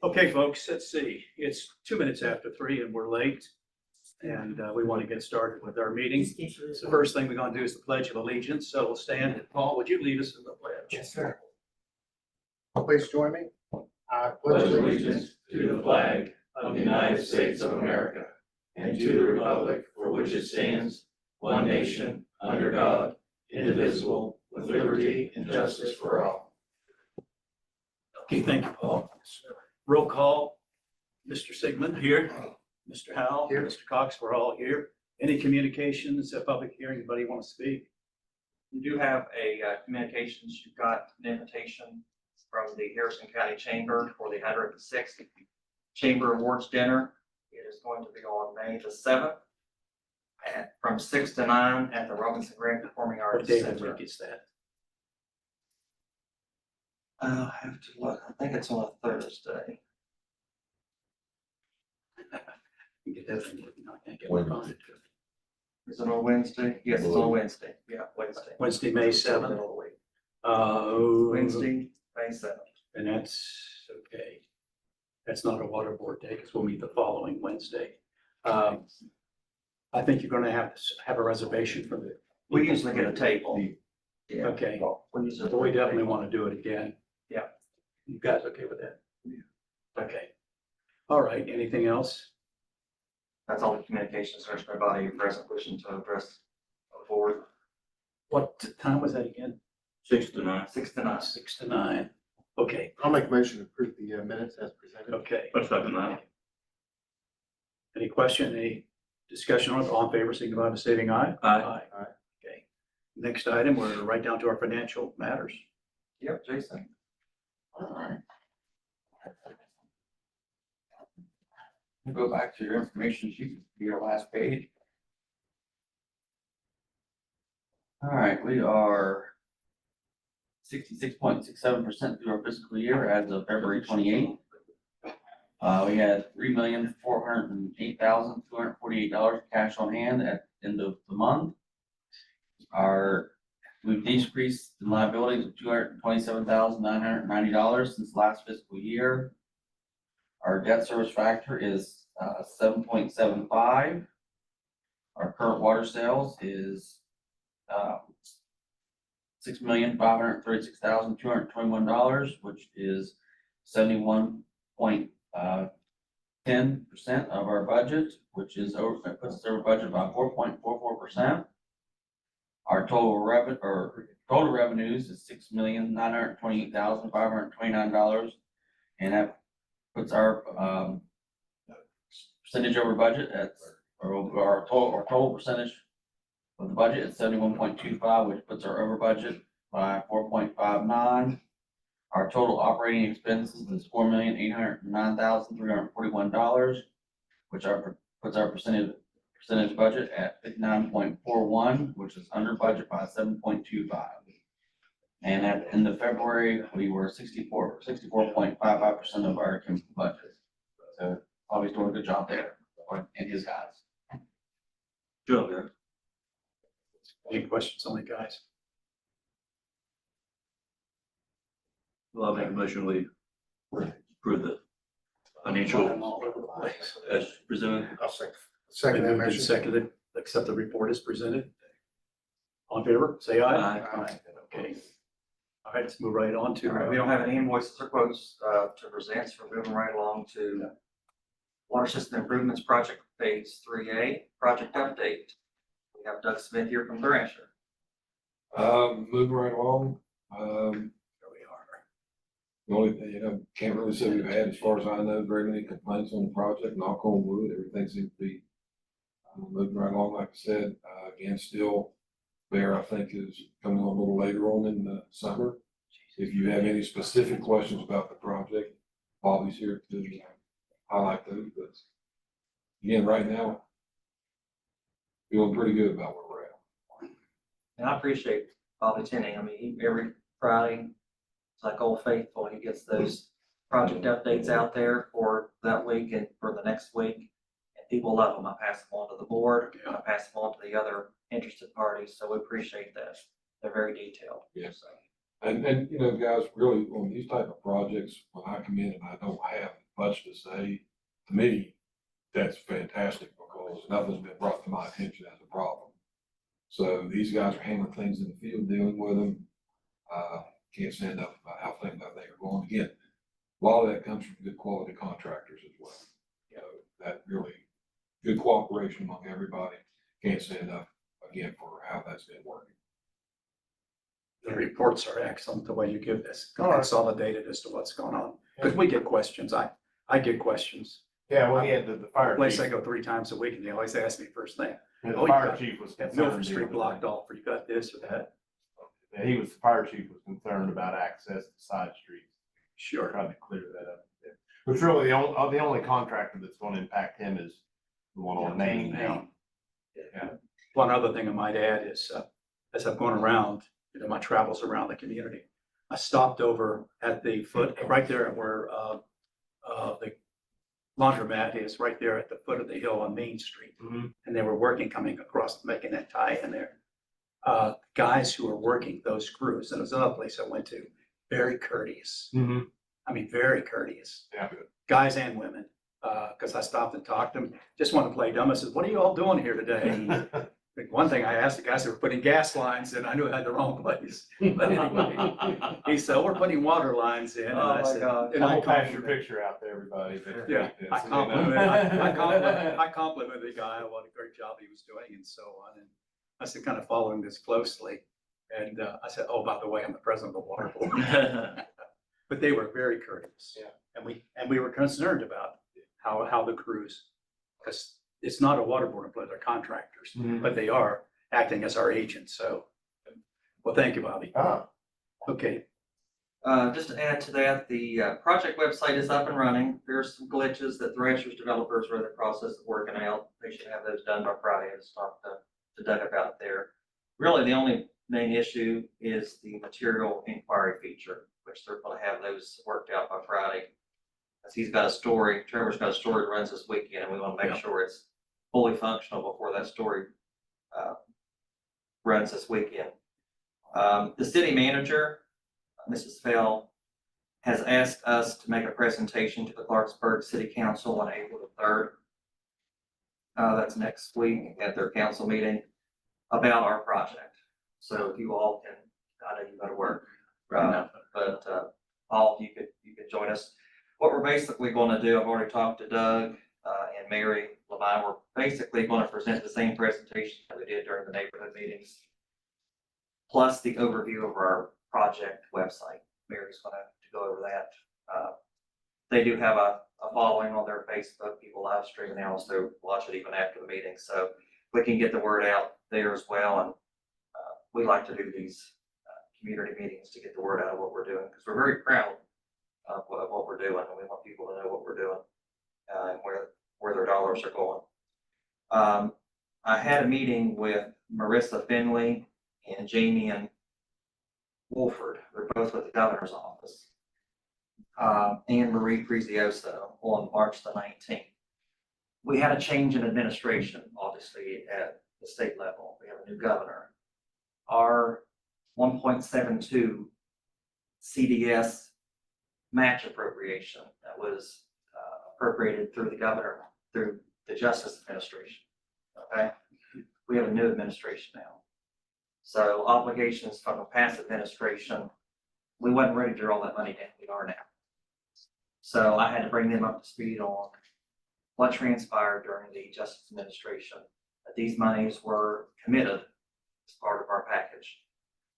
Okay, folks, let's see. It's 2 minutes after 3 and we're late. And we want to get started with our meeting. So the first thing we're going to do is the Pledge of Allegiance. So we'll stand. And Paul, would you lead us in the pledge? Yes, sir. Please join me. I pledge allegiance to the flag of the United States of America and to the republic for which it stands, one nation, under God, indivisible, with liberty and justice for all. Okay, thank you, Paul. Roll call. Mr. Sigmund here. Mr. Howell, Here. Mr. Cox, we're all here. Any communications, a public hearing, anybody want to speak? We do have a communications. You've got an invitation from the Harrison County Chamber for the 106th Chamber Awards Dinner. It is going to be on May the 7th from 6 to 9 at the Robinson Grand Performing What Arts day of the Center. week is that? I'll have to look. I think it's on a Thursday. You get that thing, I can't get my phone. Is it on Wednesday? Yes, it's on Wednesday. Yeah, Wednesday. Wednesday, May 7th. Middle of the week. Wednesday. Wednesday, May 7th. And that's, okay. That's not a water board day because we'll meet the following Wednesday. I think you're going to have a reservation for the. We usually get a table. Yeah. Okay, We usually so we definitely want to do it again. Yeah. You guys okay with that? Yeah. Okay. All right, anything else? That's all the communications. There's nobody present wishing to address the board. What time was that again? 6 to 9. 6 to 9. 6 to 9. Okay, I'll make a motion to approve the minutes as presented. okay. Let's second that. Any question, any discussion on it? All in favor, signify by stating aye. Aye. Okay. Next item, we're right down to our financial matters. Yep, Jason. All right. Go back to your information sheet, your last page. All right, we are 66.67% through our fiscal year as of February 28th. We had $3,408,248 cash on hand at the end of the month. We've decreased the liabilities of $227,990 since last fiscal year. Our debt service factor is 7.75. Our current water sales is $6,536,221, which is 71.10% of our budget, which is over, that puts us over budget by 4.44%. Our total revenues is $6,928,529, and that puts our percentage over budget at, or our total percentage of the budget at 71.25, which puts our over budget by 4.59. Our total operating expenses is $4,809,341, which puts our percentage budget at 59.41, which is under budget by 7.25. And at the end of February, we were 64.55% of our budget. So Bobby's doing a good job there, and his guys. Sure. Any questions on it, guys? Well, I'll make a motion, we approve the financial I'm all over the place. as presented. I'll second that Moved and motion. seconded, accept the report as presented. All in favor, say aye. Aye. Okay. All right, let's move right on to. All right, we don't have any invoices or quotes to present, so we're moving right along to Water System Improvements Project Phase 3A, project update. We have Doug Smith here from Thrasher. Moving right along, Here we are. the only thing, can't really say we've had, as far as I know, very many complaints on the project, knock on wood, everything seems to be moving right along, like I said, again, still Bear, I think, is coming on a little later on in the summer. If you have any specific questions about the project, Bobby's here to highlight those, but again, right now, feeling pretty good about where we're at. And I appreciate Bobby Tenney. I mean, every Friday, it's like Old Faithful, he gets those project updates out there for that week and for the next week. And people love them. I pass them on to the board, and I pass them on to the other interested parties. So we appreciate that. They're very detailed. Yes. So, And, you know, guys, really on these type of projects, when I come in and I don't have much to say. To me, that's fantastic because nothing's been brought to my attention as a problem. So these guys are handling things in the field, dealing with them. Can't say enough about how things I think are going. Again, a lot of that comes from good quality contractors as well. You know, that really good cooperation among everybody. Can't say enough again for how that's been working. The reports are excellent, the way you give this, All right. consolidated as to what's going on. Because we get questions. I get questions. Yeah, well, he had the fire Place chief. I go 3 times a week and they always ask me first thing, The Oh, you fire got- chief was "That concerned. Milford Street blocked off, or you got this or that." Yeah, the fire chief was concerned about access to side streets. Sure. Trying to clear that up. Yeah. Which really, the only contractor that's gonna impact him is the one on Main now. Yeah. One other thing I might add is, as I've gone around, my travels around the community, I stopped over at the foot, right there where, the laundromat is, right there at the foot of the hill on Main Street. Mhm. And they were working, coming across, making that tie in there. Guys who are working those crews, and there's another place I went to, very courteous. I mean, very courteous. Yeah. Guys and women, because I stopped and talked to them, just want to play dumb. I said, "What are you all doing here today?" One thing I asked the guys, they were putting gas lines in. I knew I had the wrong place. But anyway, he said, "We're putting water lines in." And Oh, I my said, God. and I'm I gonna pass your complimented- picture out to everybody. Yeah, I complimented the guy, what a great job he was doing and so on. And I said, kind of following this closely. And I said, "Oh, by the way, I'm the president of the water board." But they were very courteous. Yeah. And we were concerned about how the crews, because it's not a water board employee, they're contractors, Mhm. but they are acting as our agents. So, well, thank you, Bobby. Ah, Okay, Just to add to that, the project website is up and running. There's some glitches that Thrasher's developers are in the process of working out. They should have those done by Friday. I just talked to Doug about there. Really, the only main issue is the material inquiry feature, which they're gonna have those worked out by Friday. As he's got a story, Trevor's got a story that runs this weekend, and we wanna make Yeah. sure it's fully functional before that story runs this weekend. The city manager, Mrs. Fell, has asked us to make a presentation to the Clarksburg City Council on April the 3rd. That's next week at their council meeting about our project. So if you all can, I know you gotta work, but Paul, you could join us. What we're basically gonna do, I've already talked to Doug and Mary Levine, we're basically gonna present the same presentation that we did during the neighborhood meetings, plus the overview of our project website. Mary's gonna go over that. They do have a following on their Facebook, people live stream, and they also watch it even after the meeting, so we can get the word out there as well. And we like to do these community meetings to get the word out of what we're doing, because we're very proud of what we're doing, and we want people to know what we're doing and where their dollars are going. I had a meeting with Marissa Finley and Jamie and Wolford. They're both with the governor's office. And Marie Prezioso on March the 19th. We had a change in administration, obviously, at the state level. We have a new governor. Our 1.72 CDS match appropriation that was appropriated through the governor, through the Justice Administration. Okay, we have a new administration now. So obligations from the past administration, we wasn't ready to draw all that money down. We are now. So I had to bring them up to speed on what transpired during the Justice Administration. That these monies were committed as part of our package.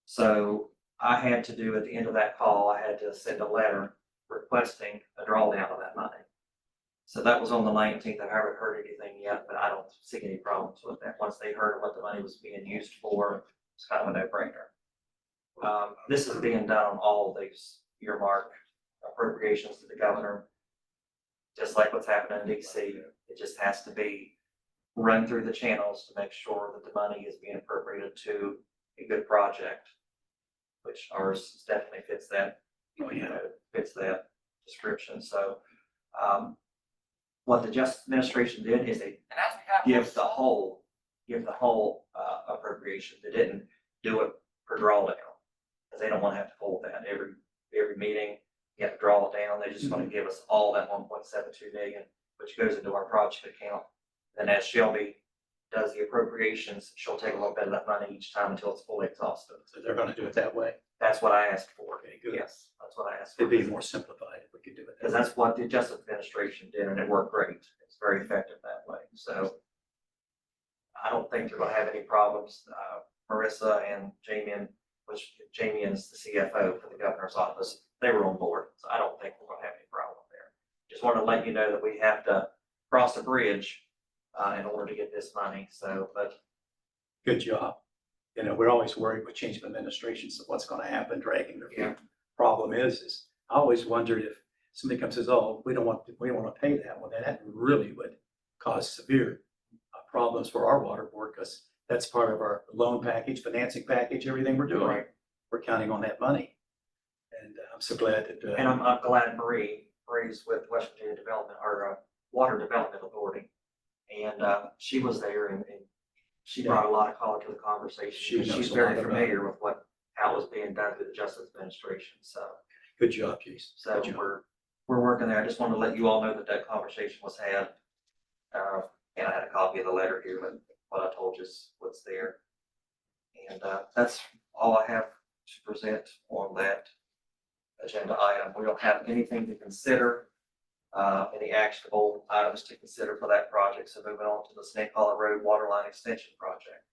So I had to do, at the end of that call, I had to send a letter requesting a drawdown of that money. So that was on the 19th. I haven't heard anything yet, but I don't see any problems with that. Once they heard what the money was being used for, it's kind of a no-brainer. This is being done on all of these earmark appropriations to the governor. Just like what's happening in DC, it just has to be run through the channels to make sure that the money is being appropriated to a good project, which ours definitely fits that. Fits that description. So, what the Justice Administration did is they give the whole appropriation. They didn't do it per drawdown, because they don't want to have to hold that every meeting. You have to draw it down. They're just gonna give us all that 1.72 million, which goes into our project account. Then as Shelby does the appropriations, she'll take a little bit of that money each time until it's fully exhausted. So they're gonna do it that way. That's what I asked for. Okay, good. Yes, that's what I asked for. It'd be more simplified if we could do it Because that way. that's what the Justice Administration did, and it worked great. It's very effective that way. So I don't think they're gonna have any problems. Marissa and Jamie, which Jamie is the CFO for the governor's office, they were on board. So I don't think we're gonna have any problem there. Just wanted to let you know that we have to cross a bridge in order to get this money. So, but Good job. You know, we're always worried with change of administrations of what's gonna happen, dragging their Yeah. feet. Problem is I always wondered if somebody comes and says, oh, we don't want to pay that. Well, then that really would cause severe problems for our water board, because that's part of our loan package, financing package, everything we're doing. Right. We're counting on that money. And I'm so glad that, And I'm glad Marie's with West Virginia Development, or Water Development Authority. And she was there and she brought a lot of color to the conversation. She because knows She's a very lot about familiar with how it was being done through the Justice Administration. So, good job, Jason. so Good job. we're working there. I just wanted to let you all know that that conversation was had. And I had a copy of the letter here, but what I told you is what's there. And that's all I have to present on that agenda item. We don't have anything to consider, any actionable items to consider for that project. So moving on to the Snake Hollow Road Waterline Extension Project.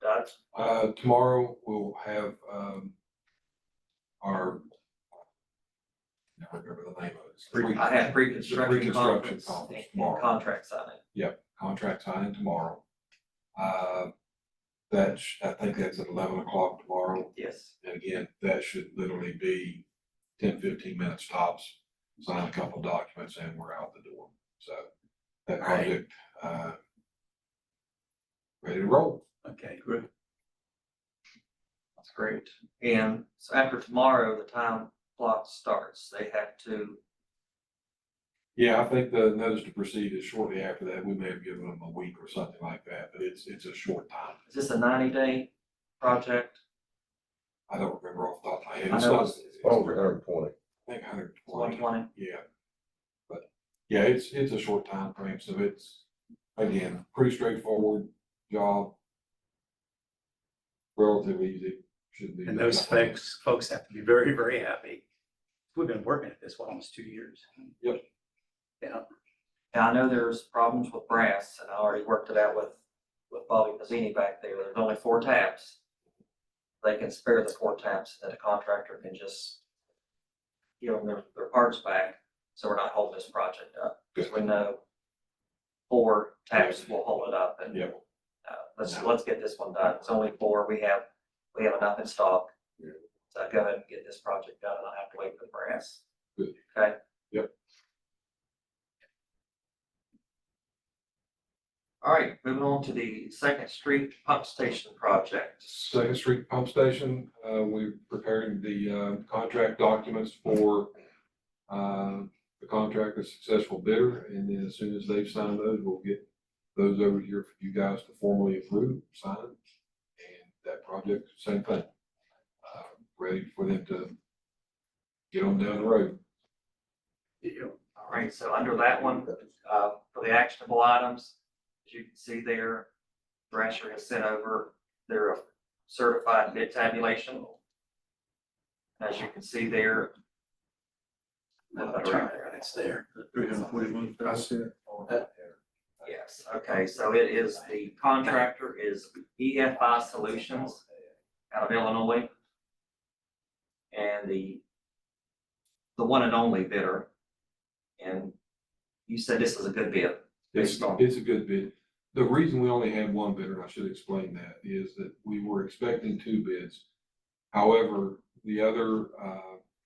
Doug? Tomorrow we'll have, our, I don't remember the name of it. I had pre-construction Pre-construction conference conference and tomorrow. contract signing. Yep, contract signing tomorrow. I think that's at 11 o'clock tomorrow. Yes. And again, that should literally be 10, 15 minutes tops, sign a couple documents and we're out the door. So that Right. project, ready to roll. Okay, good. That's great. And so after tomorrow, the time clock starts. They have to, Yeah, I think the notice to proceed is shortly after that. We may have given them a week or something like that, but it's a short time. is this a 90-day project? I don't remember off the top of my head. I It's know not, it's- Over 120. I think 120. 120? Yeah. But yeah, it's a short time frame, so it's, again, pretty straightforward job. Relatively easy, shouldn't be. And those folks have to be very, very happy. We've been working at this for almost 2 years. Yep. Yeah, Now, I know there's problems with brass, and I already worked it out with Bobby Pizzini back there. There's only 4 taps. They can spare the 4 taps, and the contractor can just give them their parts back, so we're not holding this project up. Because we know 4 taps will hold it up, and Yep. let's get this one done. It's only 4. We have enough in stock. Yeah. So go ahead and get this project done, and I'll have to wait for the brass. Good. Okay? Yep. All right, moving on to the Second Street Pump Station project. Second Street Pump Station, we're preparing the, contract documents for, the contract, a successful bidder, and then as soon as they've signed those, we'll get those over here for you guys to formally approve, sign, and that project, same thing. Ready for them to get on down the road. All right, so under that one, for the actionable items, as you can see there, Thrasher has sent over their certified bid tabulation. As you can see there. that's right, it's there. 341. I see it. Yes, okay, so it is, the contractor is EFI Solutions out of Illinois. And the one and only bidder. And you said this is a good bid. It's a good bid. The reason we only had one bidder, and I should explain that, is that we were expecting 2 bids. However, the other,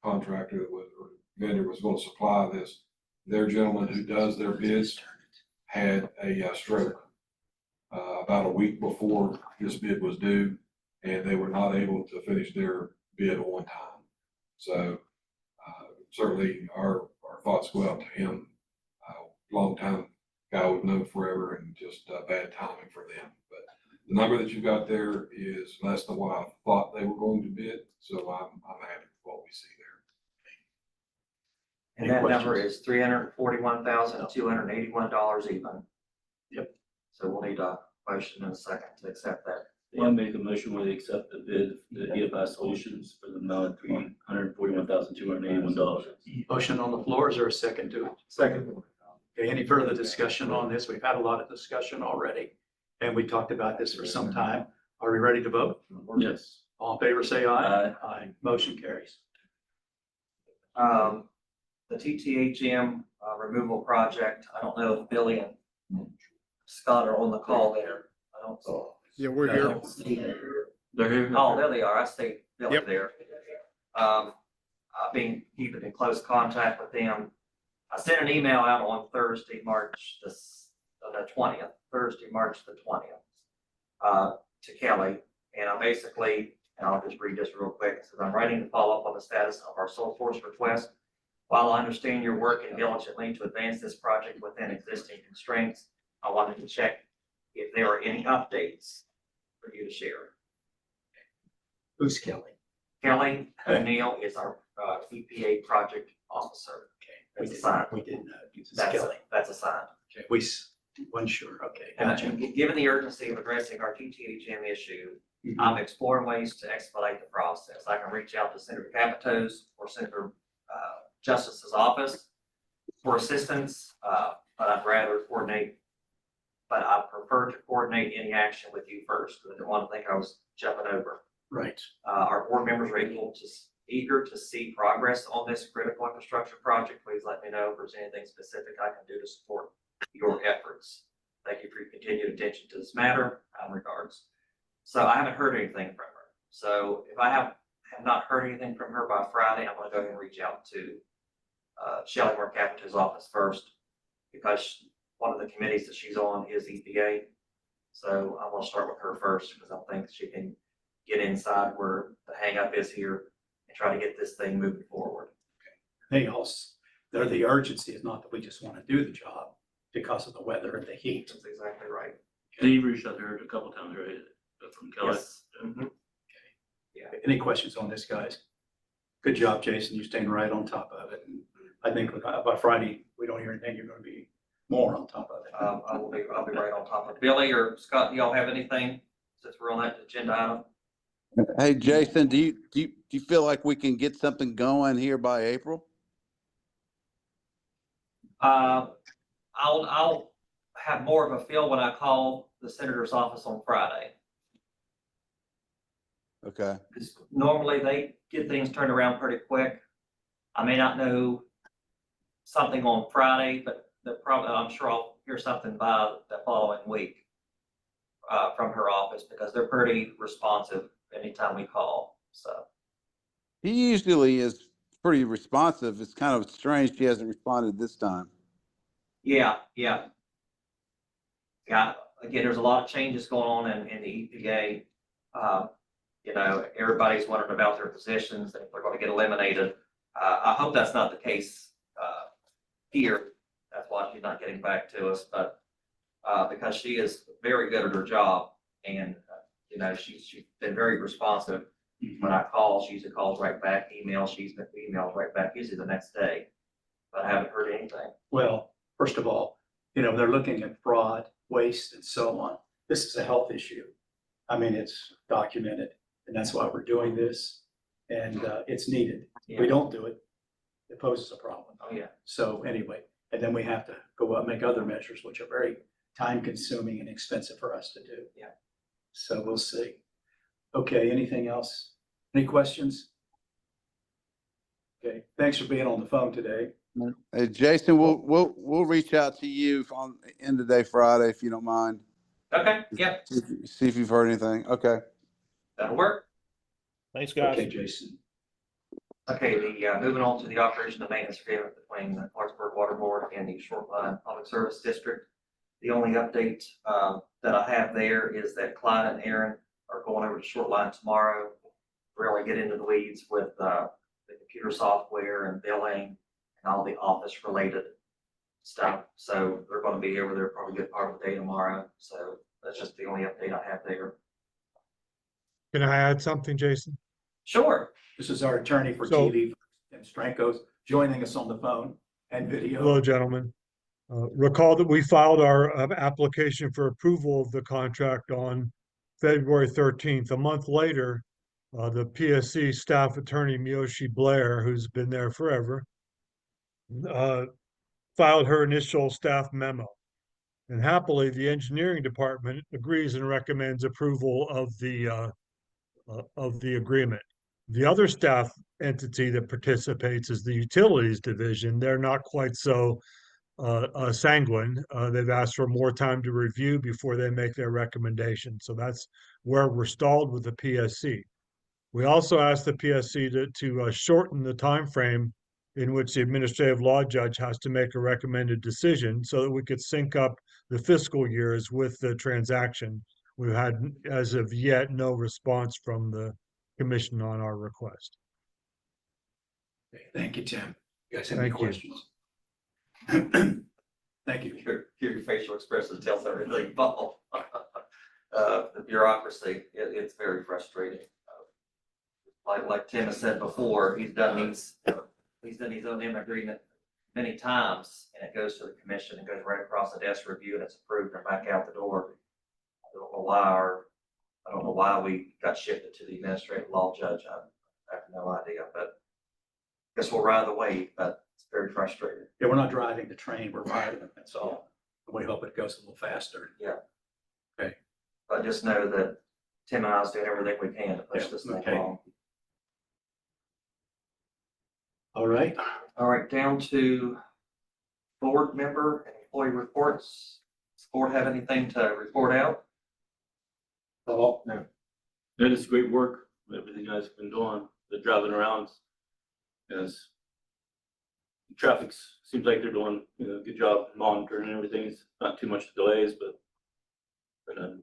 contractor that was, or vendor was gonna supply this, their gentleman who does their bids had a stroke about a week before this bid was due, and they were not able to finish their bid on time. So certainly our thoughts go out to him. Long time guy we've known forever, and just bad timing for them. But the number that you got there is less than what I thought they were going to bid, so I'm happy with what we see there. And Any that number questions? is $341,281 even. Yep. So we'll need a motion in a second to accept that. I make a motion where they accept the bid, the EFI Solutions for the amount of $341,281. Motion on the floor. Is there a second to it? Second. Okay, any further discussion on this? We've had a lot of discussion already, and we talked about this for some time. Are we ready to vote? Yes. All in favor, say aye. Aye. Aye. Motion carries. The TTHM removal project, I don't know if Billy and Scott are on the call there. I don't. Yeah, we're here. They're here. Oh, there they are. I see Billy Yep. there. I've been keeping in close contact with them. I sent an email out on Thursday, March the 20th, March the 20th, to Kelly. And I basically, and I'll just read this real quick. It says, I'm writing to follow up on the status of our sole source request. While I understand you're working diligently to advance this project within existing constraints, I wanted to check if there are any updates for you to share. Who's Kelly? Kelly O'Neill is our EPA project officer. We That's a sign. didn't know. This is That's Kelly. that's a sign. Okay, wasn't sure. Okay, And gotcha. given the urgency of addressing our TTHM issue, Mhm. I'm exploring ways to expedite the process. I can reach out to Senator Capito's or Senator Justice's office for assistance, but I'd rather coordinate. But I prefer to coordinate any action with you first, because I didn't want to think I was jumping over. Right. Our board members are eager to see progress on this critical infrastructure project. Please let me know if there's anything specific I can do to support your efforts. Thank you for your continued attention to this matter. Kind regards. So I haven't heard anything from her. So if I have not heard anything from her by Friday, I'm gonna go ahead and reach out to Shelley Capito's office first, because one of the committees that she's on is EPA. So I'm gonna start with her first, because I think she can get inside where the hangup is here and try to get this thing moving forward. The urgency is not that we just want to do the job because of the weather and the heat. That's exactly right. Steve reached out to her a couple times, right? From Kelly. Yes. Mhm. Any questions on this, guys? Good job, Jason. You're staying right on top of it. And I think by Friday, we don't hear anything, you're going to be more on top of it. I'll be right on top of it. Billy or Scott, do y'all have anything since we're on that agenda item? Hey, Jason, do you feel like we can get something going here by April? I'll have more of a feel when I call the senator's office on Friday. Okay. Because normally they get things turned around pretty quick. I may not know something on Friday, but I'm sure I'll hear something by the following week from her office, because they're pretty responsive anytime we call. So He usually is pretty responsive. It's kind of strange he hasn't responded this time. yeah. Again, there's a lot of changes going on in the EPA. Everybody's wondering about their positions, and if they're going to get eliminated. I hope that's not the case here. That's why she's not getting back to us, but because she is very good at her job, and she's been very responsive. When I call, she usually calls right back. She's been emailed right back, usually the next day. But I haven't heard anything. Well, first of all, they're looking at fraud, waste, and so on. This is a health issue. I mean, it's documented, and that's why we're doing this, and it's needed. If we don't do it, it poses a problem. Oh, yeah. So anyway, and then we have to go out and make other measures, which are very time-consuming and expensive for us to do. Yeah. So we'll see. Okay, anything else? Any questions? Okay, thanks for being on the phone today. Hey, Jason, we'll reach out to you on end of day Friday if you don't mind. Okay, yep, See if you've heard anything. Okay. that'll work. Thanks, guys. Okay, Jason. Okay, moving on to the operation and maintenance agreement between the Clarksburg Water Board and the Shoreline Public Service District. The only update that I have there is that Clyde and Aaron are going over to Shoreline tomorrow, really get into the weeds with the computer software and billing and all the office related stuff. So they're going to be over there probably a good part of the day tomorrow. So that's just the only update I have there. Can I add something, Jason? Sure. This is our attorney for So- TV, Tim Strankos. joining us on the phone and video. Hello, gentlemen. Recall that we filed our application for approval of the contract on February 13th. A month later, the PSC staff attorney, Miyoshi Blair, who's been there forever, filed her initial staff memo. And happily, the engineering department agrees and recommends approval of the agreement. The other staff entity that participates is the utilities division. They're not quite so sanguine. They've asked for more time to review before they make their recommendation. So that's where we're stalled with the PSC. We also asked the PSC to shorten the time frame in which the administrative law judge has to make a recommended decision so that we could sync up the fiscal years with the transaction. We've had, as of yet, no response from the commission on our request. Okay, thank you, Tim. You guys have any Thank you. questions? Thank you. Your facial expression tells everything, Paul. The bureaucracy, it's very frustrating. Like Tim has said before, he's done his own M agreement many times, and it goes to the commission and goes right across the desk review, and it's approved and back out the door. I don't know why we got shifted to the administrative law judge. I have no idea, but I guess we'll ride the wave, but it's very frustrating. Yeah, we're not driving the train, we're riding it, that's all. We hope it goes a little faster. But just know that Tim and I is doing everything we can to push this thing Okay. along. All right, All right, down to board member and employee reports. Does the board have anything to report out? Paul, no. That is great work, everything you guys have been doing, the driving around. Yes. Traffic seems like they're doing, a good job monitoring everything. It's not too much delays, but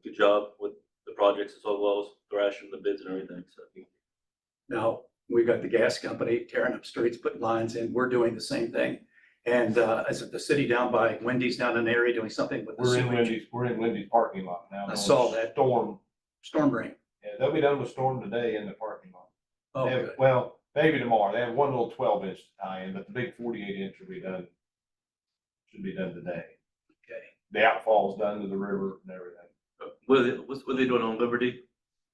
good job with the projects as well as thrashing the bids and everything, so. Now, we've got the gas company tearing up streets, putting lines in, we're doing the same thing. And is it the city down by Wendy's down in the area doing something with the We're in sewage? Wendy's parking lot now. I saw that. Storm, Storm drain. yeah, they'll be done with storm today in the parking lot. Oh, They have- good. Well, maybe tomorrow. They have one little 12-inch tie in, but the big 48-inch will be done. Should be done today. Okay. The outfall's done to the river and everything. What's they doing on Liberty?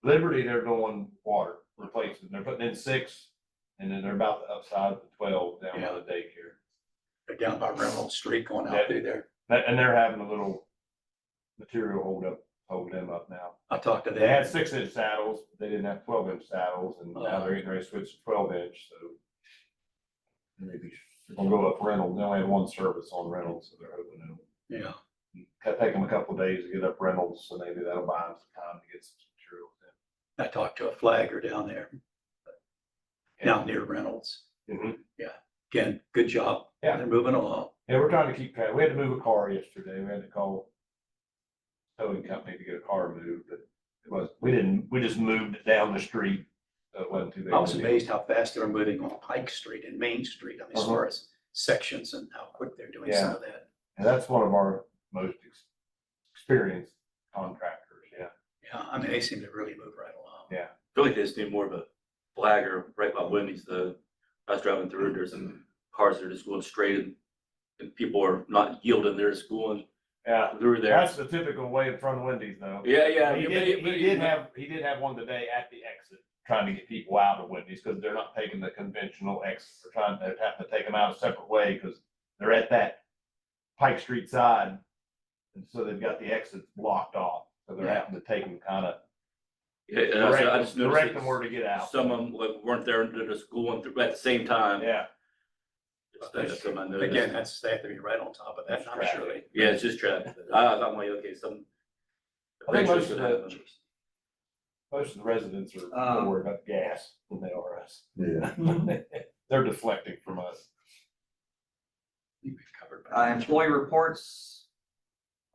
Liberty, they're doing water replacing. They're putting in 6, and then they're about to upside the 12 down by the daycare. They're down by Reynolds Street going out Yeah. through there. And they're having a little material hold them up now. I talked to They had them. 6-inch saddles, they didn't have 12-inch saddles, and now they're getting ready to switch to 12-inch, so. Maybe they're gonna go up Reynolds, they only had one service on Reynolds, so they're hoping Yeah, it'll take them a couple of days to get up Reynolds, so maybe that'll buy them some time to get some materials I talked to a flagger down there, in. down near Reynolds. Mhm. Again, good job. Yeah. They're moving along. Yeah, we're trying to keep track, we had to move a car yesterday, we had to call towing company to get a car moved, but we just moved it down the street, so it wasn't too big. I was amazed how fast they were moving on Pike Street and Main Street, I mean, as far Uh-huh. as sections and how quick they're doing some of that. And that's one of our most experienced contractors, yeah. Yeah, I mean, they seem to really move right along. Yeah. I feel like they just need more of a flagger right by Wendy's. I was driving through, there's some cars that are just going straight and people are not yielding, they're just going Yeah, through there. that's the typical way in front of Wendy's though. Yeah. He did have one today at the exit, trying to get people out of Wendy's, because they're not taking the conventional exit. They're having to take them out a separate way, because they're at that Pike Street side. And so they've got the exits blocked off, so they're having to take them kind of Yeah, and I just direct noticed them where to get out. some of them weren't there, they're just going through at the same time. Yeah, That's something I noticed. Again, they have to be right on top of that, I'm sure they. Yeah, it's just traffic. I'm like, okay, some. I think most of Eventually the residents are more worried about gas than they are us. Yeah. They're deflecting from us. We've covered that. Employee reports.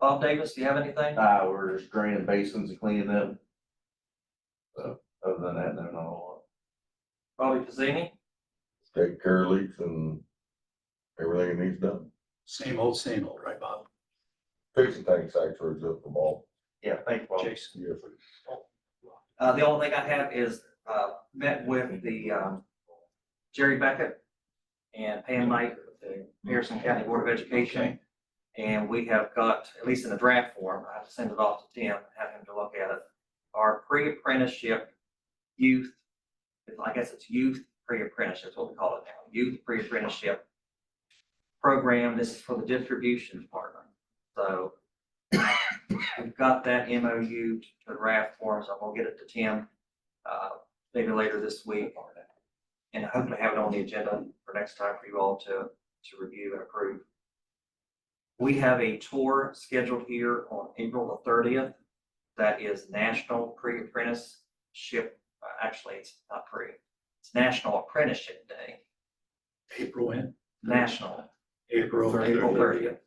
Bob Davis, do you have anything? We're just draining basins and cleaning them. So, other than that, there's not a lot. Bobby Pizzini? Take care of leaks and everything it needs done. Same old, right, Bob? Fixing tank sites roads up for ball. Yeah, thank you, Bob. Jason. Yes. The only thing I have is, met with the, Jerry Beckett and Pam Knight with the Harrison County Board of Education. And we have got, at least in the draft form, I have to send it off to Tim, have him to look at it. Our pre-apprenticeship youth, I guess it's youth pre-apprenticeship, is what we call it now, youth pre-apprenticeship program. This is for the distribution department. So we've got that MOU to draft forms. I'm gonna get it to Tim, maybe later this week. And hopefully have it on the agenda for next time for you all to review and approve. We have a tour scheduled here on April the 30th. That is National Pre-Apprenticeship. Actually, it's not pre. It's National Apprenticeship Day. April when? National, April. April 30th,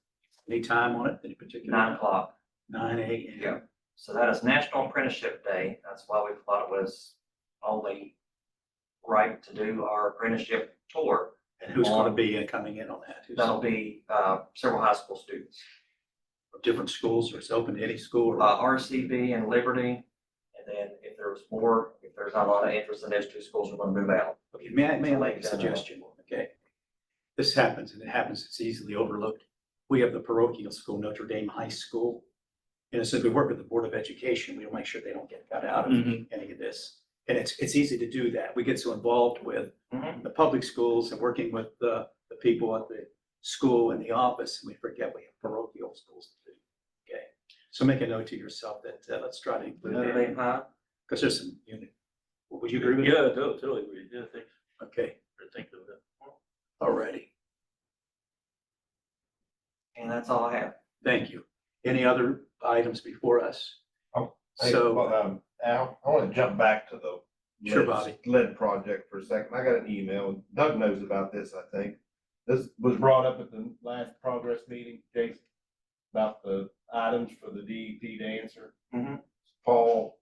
Any time on it, any particular? 9 o'clock. 9 a.m. Yeah. So that is National Apprenticeship Day. That's why we thought it was only right to do our apprenticeship tour. And who's going to be coming in on that? Who's- That'll be several high school students. Of different schools, or it's open to any school? Or RCB and Liberty. And then if there's more, if there's not a lot of interest in those two schools, we're going to move out. Okay, may I make a suggestion? Okay. This happens, and it happens, it's easily overlooked. We have the parochial school, Notre Dame High School. And since we work with the Board of Education, we'll make sure they don't get cut out of any of this. And it's easy to do that. We get so involved with the public schools and working with the people at the school and the office, and we forget we have parochial schools to do. Okay, so make a note to yourself that let's try to include Notre Dame that, High. because there's some unit. Would you agree with Yeah, that? totally agree. Yeah, thanks Okay, for thinking of that. alrighty, And that's all I have. thank you. Any other items before us? Hey, So, Al, I want to jump back to the Sure, lead- Bobby. lead project for a second. I got an email. Doug knows about this, I think. This was brought up at the last progress meeting, Jason, about the items for the DEP to answer. Mhm. Paul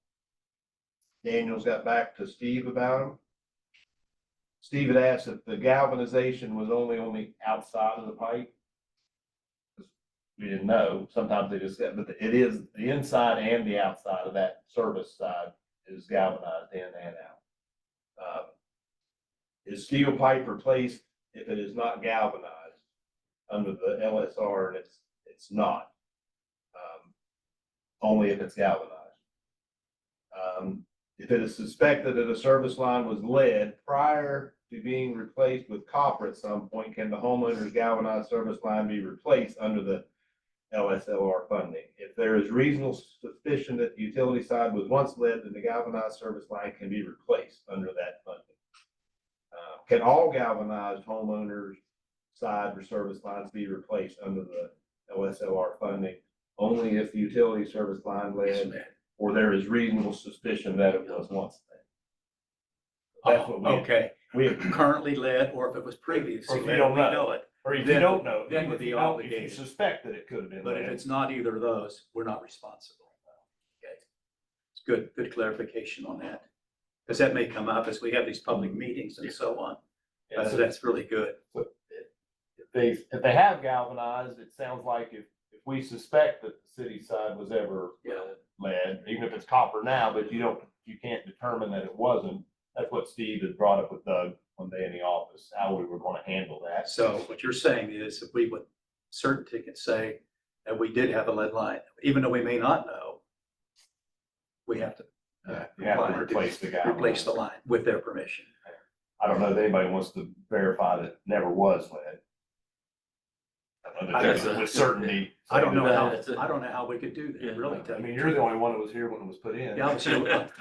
Daniels got back to Steve about them. Steve had asked if the galvanization was only on the outside of the pipe. We didn't know. Sometimes they just get, but it is the inside and the outside of that service side is galvanized in and out. Is steel pipe replaced if it is not galvanized under the LSR, and it's not? Only if it's galvanized. If it is suspected that a service line was lead prior to being replaced with copper at some point, can the homeowner's galvanized service line be replaced under the LSLR funding? If there is reasonable suspicion that the utility side was once lead, then the galvanized service line can be replaced under that funding. Can all galvanized homeowners side or service lines be replaced under the LSLR funding? Only if the utility service line lead, or there is reasonable suspicion that it was once lead. That's what we have currently lead, or if it was previously Or if you lead, don't we know. know it. Or if you Then- don't know, then even would if be you don't, if you obligated. suspect that it could have been But if lead. it's not either of those, we're not responsible. Okay, it's good clarification on that. Because that may come up as we have these public meetings and so on. So that's really good. If they have galvanized, it sounds like if we suspect that the city side was ever lead, even if it's copper now, but you can't determine that it wasn't. That's what Steve had brought up with Doug one day in the office, how we were gonna handle that. So what you're saying is if we would certainty can say that we did have a lead line, even though we may not know, we have to You have to replace the galvanized. replace the line with their permission. I don't know if anybody wants to verify that it never was lead. I don't know that there's with certainty. I don't know how, That's it. I don't know how we could do that, really. I mean, you're the only one that was here when it was put in. Yeah, I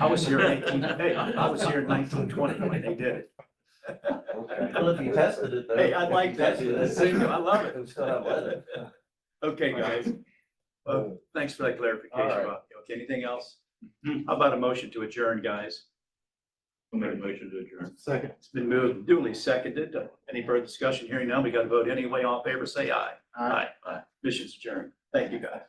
was here in 1920 when they did it. Well, if you tested it, though. Hey, I like that. I love it. We still have lead. Okay, guys. Well, thanks for that clarification, All right. Bob. Okay, anything else? How about a motion to adjourn, guys? I'll make a motion to adjourn. Second. It's been moved, duly seconded. Any further discussion? Hearing none, we got to vote anyway. All in favor, say aye. Aye. Mission's adjourned. Thank you, guys.